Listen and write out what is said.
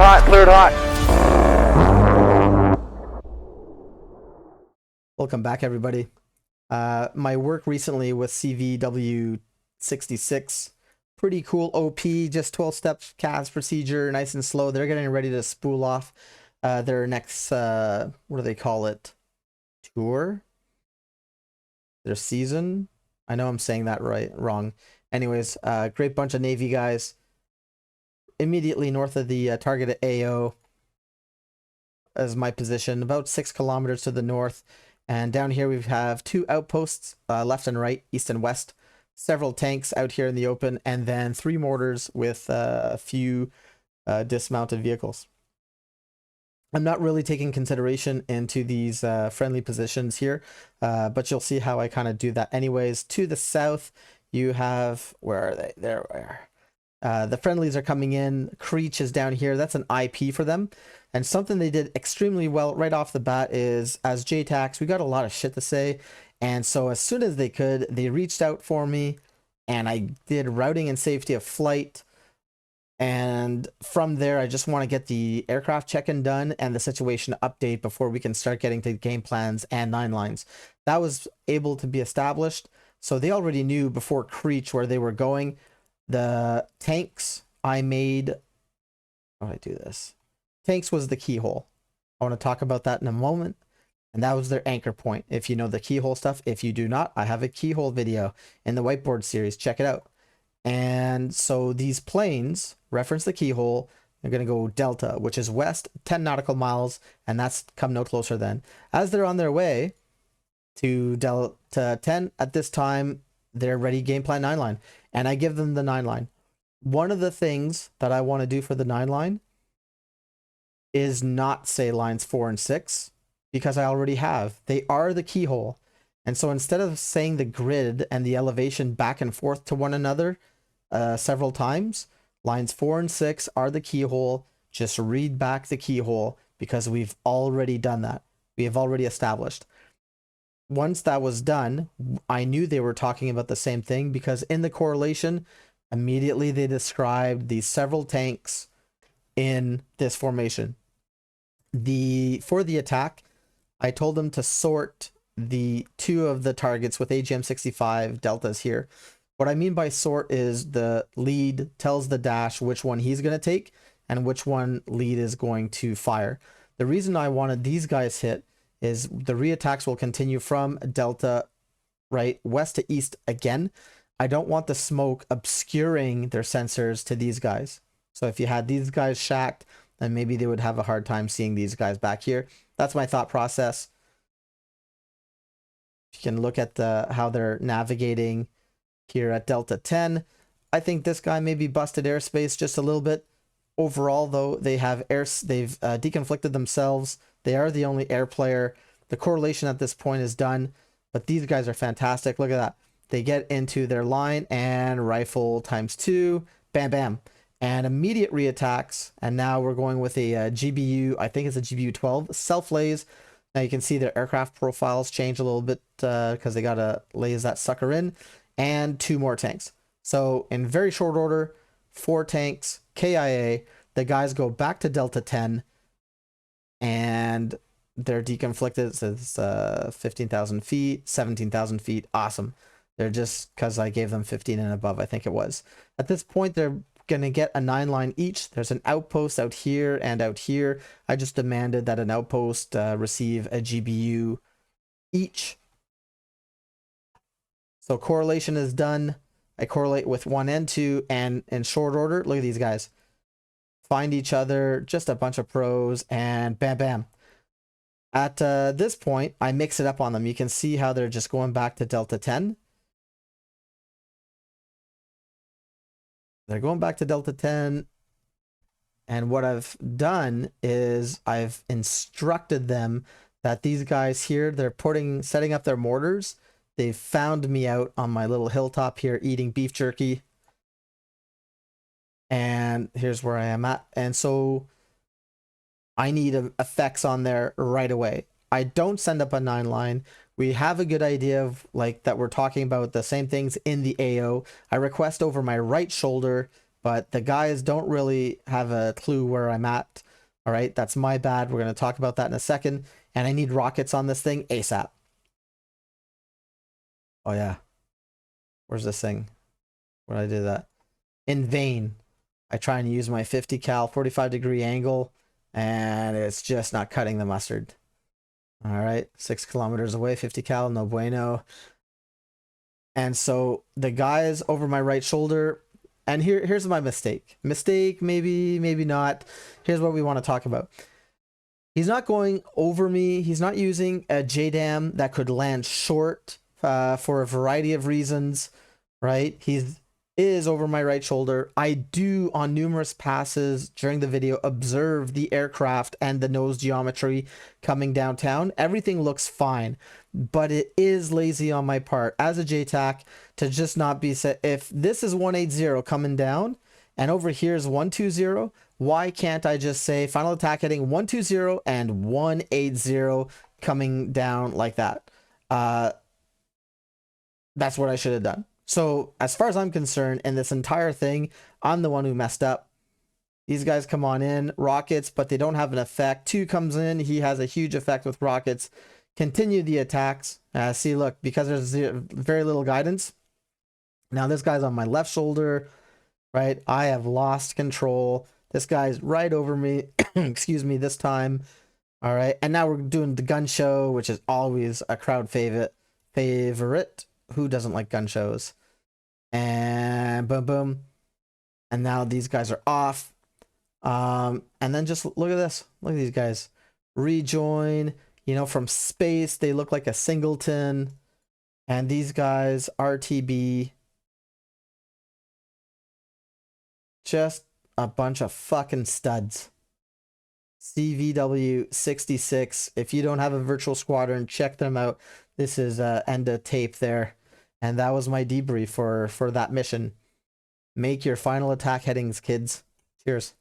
hot, cleared hot. Welcome back, everybody. My work recently with CVW66, pretty cool OP, just 12-step CAS procedure, nice and slow. They're getting ready to spool off their next, what do they call it? Tour? Their season? I know I'm saying that wrong. Anyways, great bunch of Navy guys. Immediately north of the target at AO as my position, about 6 kilometers to the north. And down here we have 2 outposts, left and right, east and west, several tanks out here in the open, and then 3 mortars with a few dismounted vehicles. I'm not really taking consideration into these friendly positions here, but you'll see how I kind of do that anyways. To the south, you have, where are they? There. The friendlies are coming in. Creech is down here. That's an IP for them. And something they did extremely well right off the bat is, as JTACs, we got a lot of shit to say. And so as soon as they could, they reached out for me, and I did routing and safety of flight. And from there, I just want to get the aircraft check-in done and the situation update before we can start getting to game plans and 9 lines. That was able to be established. So they already knew before Creech where they were going. The tanks I made, how do I do this? Tanks was the keyhole. I want to talk about that in a moment. And that was their anchor point. If you know the keyhole stuff, if you do not, I have a keyhole video in the whiteboard series. Check it out. And so these planes reference the keyhole. They're going to go Delta, which is west 10 nautical miles. And that's come no closer then. As they're on their way to Delta 10 at this time, they're ready game plan 9 line. And I give them the 9 line. One of the things that I want to do for the 9 line is not say lines 4 and 6, because I already have. They are the keyhole. And so instead of saying the grid and the elevation back and forth to one another several times, lines 4 and 6 are the keyhole. Just read back the keyhole, because we've already done that. We have already established. Once that was done, I knew they were talking about the same thing, because in the correlation, immediately they described these several tanks in this formation. For the attack, I told them to sort the 2 of the targets with AGM-65 deltas here. What I mean by sort is the lead tells the dash which one he's going to take and which one lead is going to fire. The reason I wanted these guys hit is the reattacks will continue from Delta, right, west to east again. I don't want the smoke obscuring their sensors to these guys. So if you had these guys shacked, then maybe they would have a hard time seeing these guys back here. That's my thought process. You can look at how they're navigating here at Delta 10. I think this guy maybe busted airspace just a little bit. Overall, though, they've deconflicted themselves. They are the only air player. The correlation at this point is done, but these guys are fantastic. Look at that. They get into their line and rifle ×2, bam, bam. And immediate reattacks. And now we're going with a GBU, I think it's a GBU 12, self-lays. Now you can see their aircraft profiles change a little bit because they got to laze that sucker in. And 2 more tanks. So in very short order, 4 tanks, KIA. The guys go back to Delta 10. And they're deconflicted. It's 15,000 feet, 17,000 feet. Awesome. They're just, because I gave them 15 and above, I think it was. At this point, they're going to get a 9 line each. There's an outpost out here and out here. I just demanded that an outpost receive a GBU each. So correlation is done. I correlate with 1 and 2, and in short order, look at these guys. Find each other, just a bunch of pros, and bam, bam. At this point, I mix it up on them. You can see how they're just going back to Delta 10. They're going back to Delta 10. And what I've done is I've instructed them that these guys here, they're setting up their mortars. They've found me out on my little hilltop here eating beef jerky. And here's where I am at. And so I need effects on there right away. I don't send up a 9 line. We have a good idea of like that we're talking about the same things in the AO. I request over my right shoulder but the guys don't really have a clue where I'm at. All right, that's my bad. We're going to talk about that in a second. And I need rockets on this thing ASAP. Oh yeah. Where's this thing? Where did I do that? In vain. I try and use my 50 cal 45-degree angle, and it's just not cutting the mustard. All right, 6 kilometers away, 50 cal, no bueno. And so the guys over my right shoulder, and here's my mistake. Mistake, maybe not. Here's what we want to talk about. He's not going over me. He's not using a JDAM that could land short for a variety of reasons, right? He is over my right shoulder. I do, on numerous passes during the video, observe the aircraft and the nose geometry coming downtown. Everything looks fine, but it is lazy on my part as a JTAC to just not be set. If this is 180 coming down and over here is 120, why can't I just say final attack heading 120 and 180 coming down like that? That's what I should have done. So as far as I'm concerned, in this entire thing, I'm the one who messed up. These guys come on in, rockets, but they don't have an effect. 2 comes in, he has a huge effect with rockets. Continue the attacks. See, look, because there's very little guidance. Now this guy's on my left shoulder, right? I have lost control. This guy's right over me, excuse me, this time. All right, and now we're doing the gun show, which is always a crowd favorite. Who doesn't like gun shows? And boom, boom. And now these guys are off. And then just look at this. Look at these guys. Rejoin. You know, from space, they look like a singleton. And these guys, RTB. Just a bunch of fucking studs. CVW66. If you don't have a virtual squadron, check them out. This is end of tape there. And that was my debrief for that mission. Make your final attack headings, kids. Cheers.